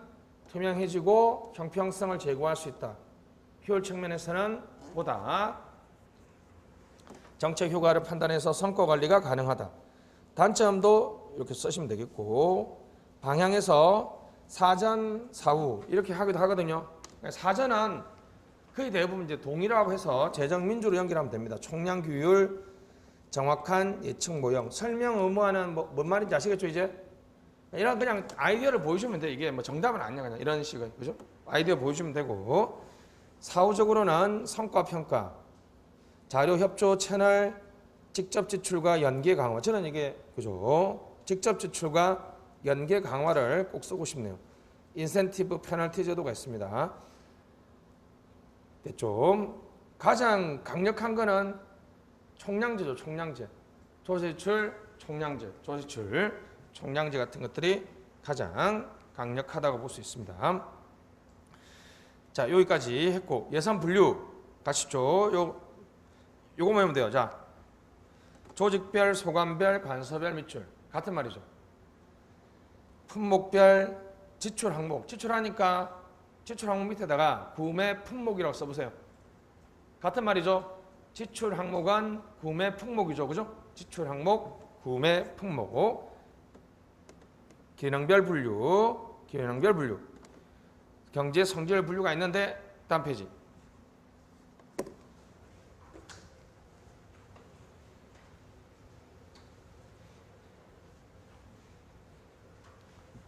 투명해지고 형평성을 제고할 수 있다. 효율 측면에서는 보다 정책 효과를 판단해서 성과 관리가 가능하다. 단점도 이렇게 쓰시면 되겠고 방향에서 사전, 사후 이렇게 하기도 하거든요. 사전은 거의 대부분 이제 동일하고 해서 재정 민주로 연결하면 됩니다. 총량 규율, 정확한 예측 모형. 설명 의무화는 뭔 말인지 아시겠죠 이제? 이런 그냥 아이디어를 보여주면 돼. 이게 뭐 정답은 아니야. 그냥 이런 식의, 그죠? 아이디어 보여주면 되고. 사후적으로는 성과 평가, 자료 협조 채널, 직접 지출과 연계 강화. 저는 이게, 그죠? 직접 지출과 연계 강화를 꼭 쓰고 싶네요. 인센티브 페널티 제도가 있습니다. 좀 가장 강력한 거는 총량제죠. 총량제. 조지출, 총량제. 조지출, 총량제 같은 것들이 가장 강력하다고 볼 수 있습니다. 자, 여기까지 했고 예산 분류 가시죠. 요거만 하면 돼요. 자, 조직별, 소관별, 간서별 밑줄 같은 말이죠. 품목별 지출 항목. 지출하니까 지출 항목 밑에다가 구매 품목이라고 써보세요. 같은 말이죠. 지출 항목은 구매 품목이죠. 그죠? 지출 항목, 구매 품목. 기능별 분류, 기능별 분류. 경제 성질 분류가 있는데 다음 페이지.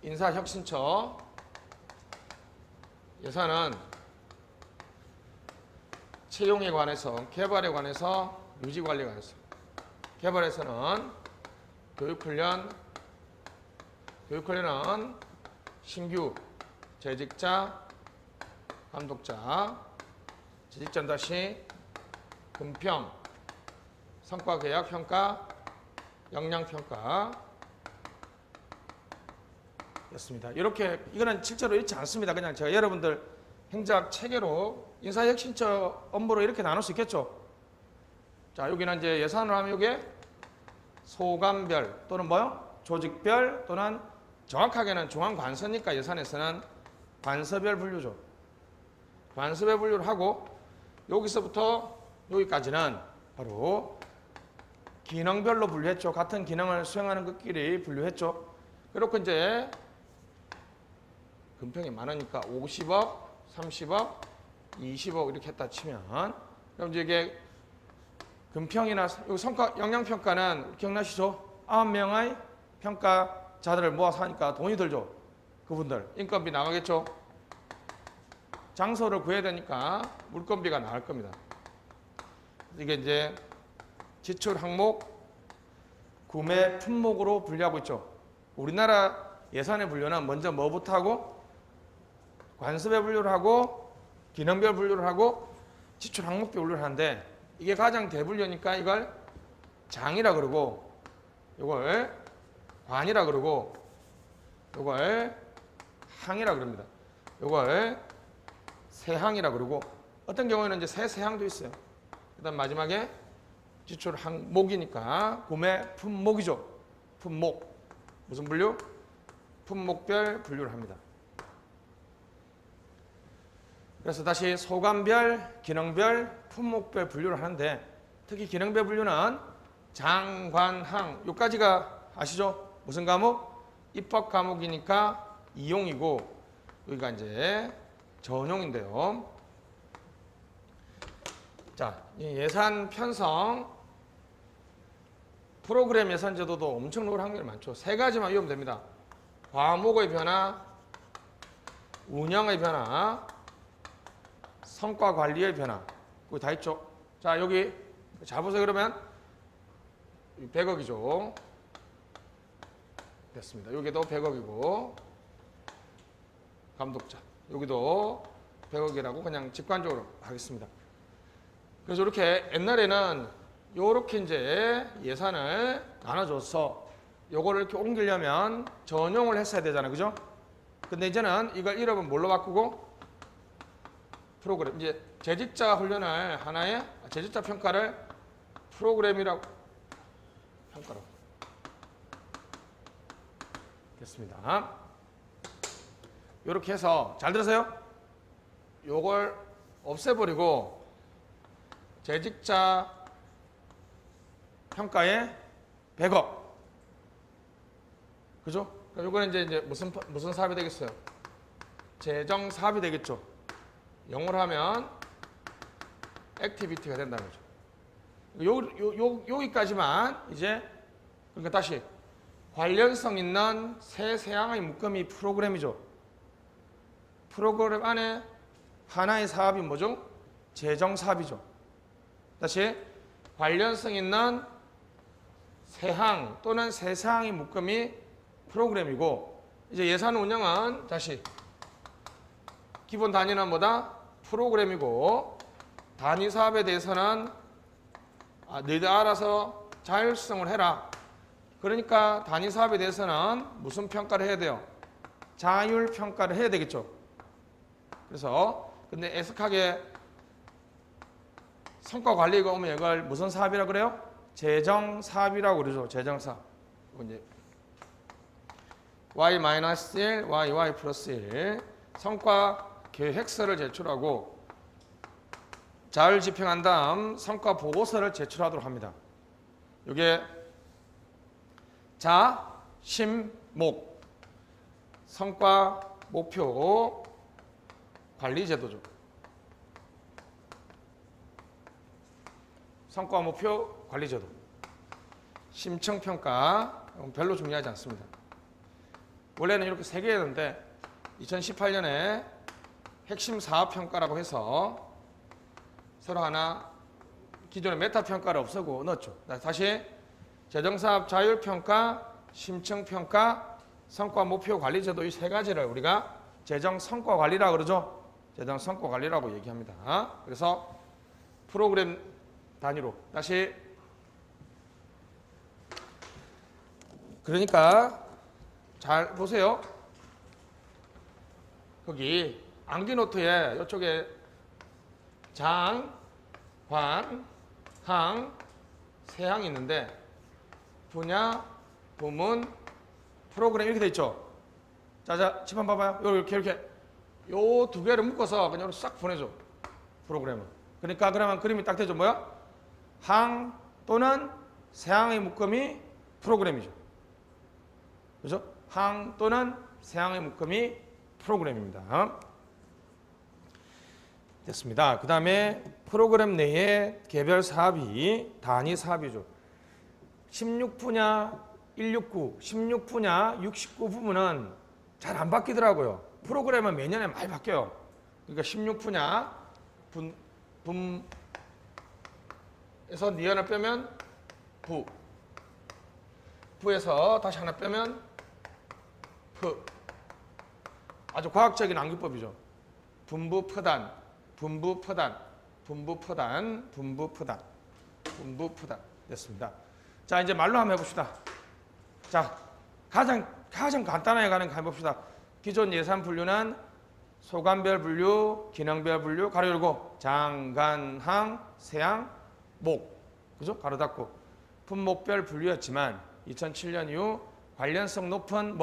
인사혁신처 예산은 채용에 관해서, 개발에 관해서, 유지관리에 관해서. 개발에서는 교육훈련은 신규 재직자, 감독자, 재직전 다시 금평, 성과계약 평가, 역량평가 였습니다. 이렇게 이거는 실제로 있지 않습니다. 그냥 제가 여러분들 행작 체계로 인사혁신처 업무로 이렇게 나눌 수 있겠죠. 자, 여기는 이제 예산을 하면 이게 소관별 또는 뭐요? 조직별 또는 정확하게는 중앙관서니까 예산에서는 관서별 분류죠. 관서별 분류를 하고 여기서부터 여기까지는 바로 기능별로 분류했죠. 같은 기능을 수행하는 것끼리 분류했죠. 그렇고 이제 금평이 많으니까 50억, 30억, 20억 이렇게 했다 치면 그럼 이제 이게 금평이나 성과 역량평가는 기억나시죠? 9명의 평가자들을 모아서 하니까 돈이 들죠. 그분들 인건비 나가겠죠. 장소를 구해야 되니까 물건비가 나갈 겁니다. 이게 이제 지출 항목, 구매 품목으로 분류하고 있죠. 우리나라 예산의 분류는 먼저 뭐부터 하고 관습의 분류를 하고 기능별 분류를 하고 지출 항목별 분류를 하는데 이게 가장 대분류니까 이걸 장이라 그러고 이걸 관이라 그러고 이걸 항이라 그럽니다. 이걸 세항이라 그러고 어떤 경우에는 이제 세항도 있어요. 그다음 마지막에 지출 항목이니까 구매 품목이죠. 품목 무슨 분류? 품목별 분류를 합니다. 그래서 다시 소관별, 기능별, 품목별 분류를 하는데 특히 기능별 분류는 장, 관, 항 요까지가 아시죠? 무슨 과목? 입법 과목이니까 이용이고 여기가 이제 전용인데요. 자, 예산 편성 프로그램 예산 제도도 엄청 놓을 확률이 많죠. 세 가지만 외우면 됩니다. 과목의 변화, 운영의 변화, 성과 관리의 변화. 그거 다 있죠. 자, 여기 잘 보세요. 그러면 100억이죠. 됐습니다. 여기도 100억이고 감독자. 여기도 100억이라고 그냥 직관적으로 하겠습니다. 그래서 이렇게 옛날에는 요렇게 이제 예산을 나눠줘서 요거를 이렇게 옮기려면 전용을 했어야 되잖아요. 그죠? 근데 이제는 이걸 이름은 뭘로 바꾸고 프로그램. 이제 재직자 훈련을 하나의 재직자 평가를 프로그램이라고 평가로 됐습니다. 요렇게 해서 잘 들으세요. 요걸 없애버리고 재직자 평가에 100억. 그죠? 그럼 요거는 이제 무슨 사업이 되겠어요? 재정 사업이 되겠죠. 영어로 하면 액티비티가 된다는 거죠. 여기까지만 이제 그러니까 다시 관련성 있는 세 세항의 묶음이 프로그램이죠. 프로그램 안에 하나의 사업이 뭐죠? 재정 사업이죠. 다시 관련성 있는 세항 또는 세 사항의 묶음이 프로그램이고 이제 예산 운영은 다시 기본 단위는 뭐다? 프로그램이고 단위 사업에 대해서는 너희들 알아서 자율성을 해라. 그러니까 단위 사업에 대해서는 무슨 평가를 해야 돼요? 자율 평가를 해야 되겠죠. 그래서 근데 애석하게 성과 관리가 오면 이걸 무슨 사업이라고 그래요? 재정 사업이라고 그러죠. 재정 사업. 이제 y-1, y 플러스 1 성과 계획서를 제출하고 자율 집행한 다음 성과 보고서를 제출하도록 합니다. 이게 자, 심, 목 성과 목표 관리 제도죠. 성과 목표 관리 제도. 심층 평가 별로 중요하지 않습니다. 원래는 이렇게 3개였는데 2018년에 핵심 사업 평가라고 해서 서로 하나 기존의 메타 평가를 없애고 넣었죠. 다시 재정사업 자율 평가, 심층 평가, 성과 목표 관리 제도 이 3가지를 우리가 재정 성과 관리라고 그러죠. 재정 성과 관리라고 얘기합니다. 그래서 프로그램 단위로 다시 그러니까 잘 보세요. 거기 암기노트에 이쪽에 장, 관, 항, 세항이 있는데 분야, 부문, 프로그램 이렇게 돼 있죠. 자, 집 한번 봐봐요. 이렇게 요 2개를 묶어서 그냥 싹 보내줘. 프로그램은. 그러니까 그러면 그림이 딱 되죠. 뭐야? 항 또는 세항의 묶음이 프로그램이죠. 그죠? 항 또는 세항의 묶음이 프로그램입니다. 됐습니다. 그 다음에 프로그램 내에 개별 사업이 단위 사업이죠. 16분야 169, 16분야 69 부분은 잘 안 바뀌더라고요. 프로그램은 매년에 많이 바뀌어요. 그러니까 16분야 분에서 니 하나 빼면 부에서 다시 하나 빼면 아주 과학적인 암기법이죠. 분부포단 됐습니다. 자, 이제 말로 한번 해봅시다. 자, 가장 간단하게 가는 거 해봅시다. 기존 예산 분류는 소관별 분류, 기능별 분류, 가로 열고 장, 간, 항, 세항, 목, 그죠? 가로 닫고 품목별 분류였지만 2007년 이후 관련성 높은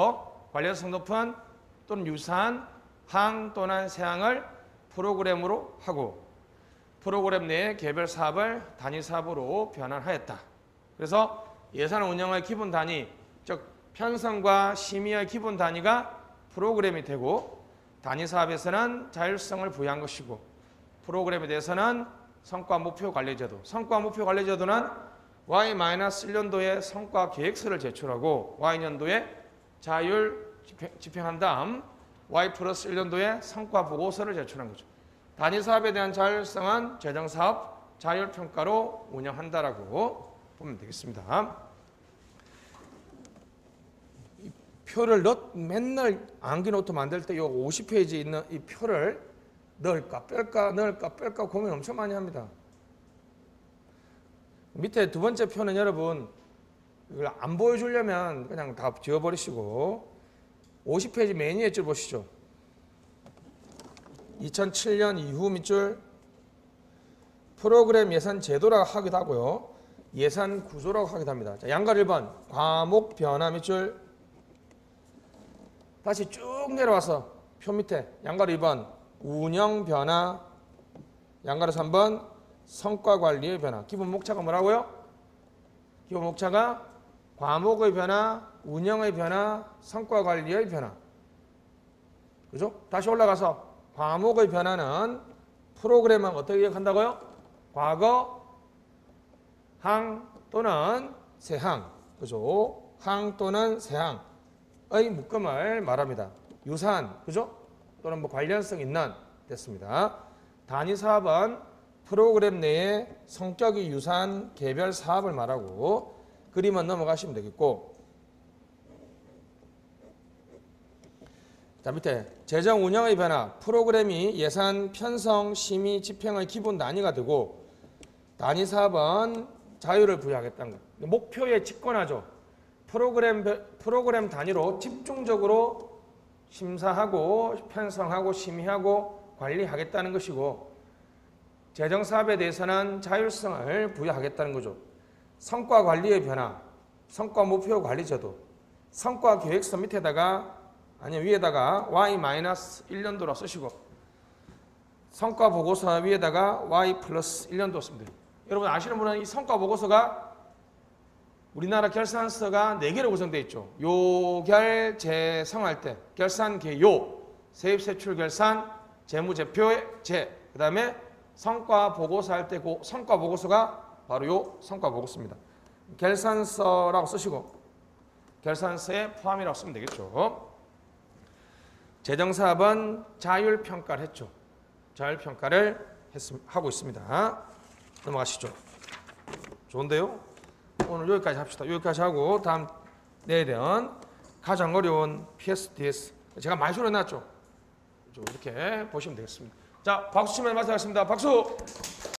또는 유사한 항 또는 세항을 프로그램으로 하고 프로그램 내에 개별 사업을 단위 사업으로 변환하였다. 그래서 예산 운영의 기본 단위, 즉 편성과 심의의 기본 단위가 프로그램이 되고 단위 사업에서는 자율성을 부여한 것이고 프로그램에 대해서는 성과 목표 관리 제도. 성과 목표 관리 제도는 Y-1년도에 성과 계획서를 제출하고 Y년도에 자율 집행한 다음 Y 플러스 1년도에 성과 보고서를 제출한 거죠. 단위 사업에 대한 자율성은 재정 사업 자율 평가로 운영한다라고 보면 되겠습니다. 이 표를 맨날 암기 노트 만들 때 이 50페이지 있는 이 표를 넣을까 뺄까 고민 엄청 많이 합니다. 밑에 2번째 표는 여러분 이걸 안 보여주려면 그냥 다 지워버리시고 50페이지 맨 위에 줄 보시죠. 2007년 이후 밑줄 프로그램 예산 제도라고 하기도 하고요. 예산 구조라고 하기도 합니다. 자, 양가 1번 과목 변화 밑줄 다시 쭉 내려와서 표 밑에 양가로 2번 운영 변화 양가로 3번 성과 관리의 변화. 기본 목차가 뭐라고요? 기본 목차가 과목의 변화, 운영의 변화, 성과 관리의 변화. 그죠? 다시 올라가서 과목의 변화는 프로그램은 어떻게 기억한다고요? 과거, 항 또는 세항, 그죠? 항 또는 세항의 묶음을 말합니다. 유사한, 그죠? 또는 뭐 관련성 있는 됐습니다. 단위 사업은 프로그램 내에 성격이 유사한 개별 사업을 말하고 그림은 넘어가시면 되겠고, 자 밑에 재정 운영의 변화, 프로그램이 예산, 편성, 심의, 집행의 기본 단위가 되고 단위 사업은 자유를 부여하겠다는 것. 목표에 집권하죠. 프로그램 단위로 집중적으로 심사하고 편성하고 심의하고 관리하겠다는 것이고, 재정 사업에 대해서는 자율성을 부여하겠다는 거죠. 성과 관리의 변화, 성과 목표 관리 제도, 성과 계획서 밑에다가 아니면 위에다가 Y-1년도로 쓰시고 성과 보고서 위에다가 Y+1년도 씁니다. 여러분 아시는 분은 이 성과 보고서가 우리나라 결산서가 4개로 구성되어 있죠. 요결 재성할 때 결산 개요, 세입세출 결산, 재무제표 재, 그 다음에 성과 보고서 할 때 그 성과 보고서가 바로 요 성과 보고서입니다. 결산서라고 쓰시고 결산서에 포함이라고 쓰면 되겠죠. 재정사업은 자율평가를 했죠. 자율평가를 하고 있습니다. 넘어가시죠. 좋은데요? 오늘 여기까지 합시다. 여기까지 하고 다음 내일은 가장 어려운 PSDS 제가 많이 줄여놨죠. 이렇게 보시면 되겠습니다. 자, 박수 치면 마치겠습니다. 박수!